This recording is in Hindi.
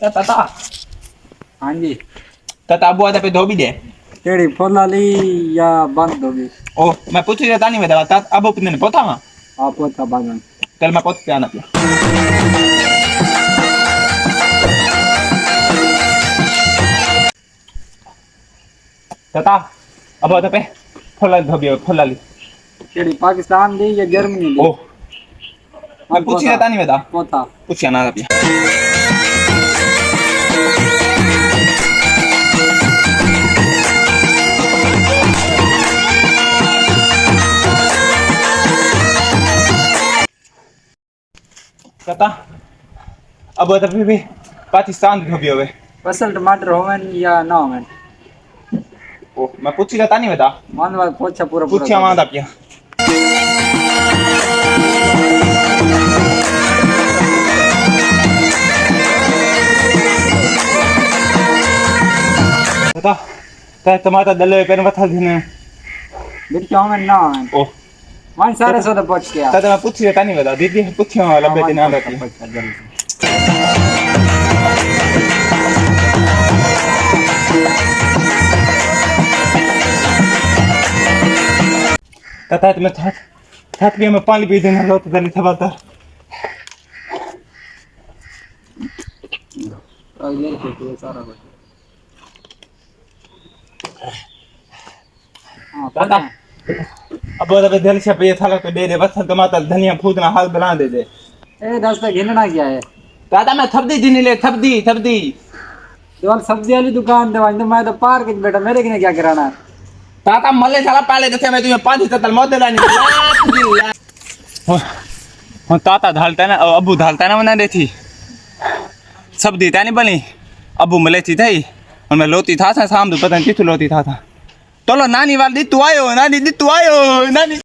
ताता हाँ जी ताता अबू आते पे धोबी दे केड़ी फोलाली या बंद होगी ओ मैं पूछ रहा था नहीं मैं तात अबू पिंदे ने पोता मा आप पोता बागन चल मैं पोत के आना पिया ताता अबू आते पे फोला धोबी फोलाली केड़ी पाकिस्तान दी या जर्मनी दी ओ मैं पूछ रहा था नहीं मैं पोता पूछ आना पिया ताता अब तो फिर भी पाकिस्तान धोबी होवे फसल टमाटर होवन या ना होवन ओ मैं पूछ रहा था नहीं बता मान वाला पोछा पूरा पूछिया वहां पिया बता ते टमाटर दले पेन मथा दिने बिरचा होवन ना होवन ओ मान सारे सौदा पहुंच गया ताता मैं पूछ रहा था नहीं बता दीदी पूछिया लबे दिन आ रही ताता तुम्हें थात भी मैं पानी पी देना लो तो दली था बता ये देखो सारा कुछ हां ताता अब तो दिल से पे थाला तो दे दे बस टमाटर धनिया फूदना हाल बना दे दे ए रास्ता घिनना क्या है ताता मैं थपदी जिनी ले थपदी दवाल सब्जी वाली दुकान दे वांदे मैं तो पार्क में बैठा मेरे के क्या कराना ताता मल्ले साला पाले जैसे मैं तुम्हें पांच ततल मौत लानी हो ताता ढालता ना अबू ढालता ना बना देती सब देता नहीं बनी अबू मले थी थई और मैं लोती था शाम तो पता नहीं कितु लोती था तो लो नानी वाली तू आयो नानी तू आयो नानी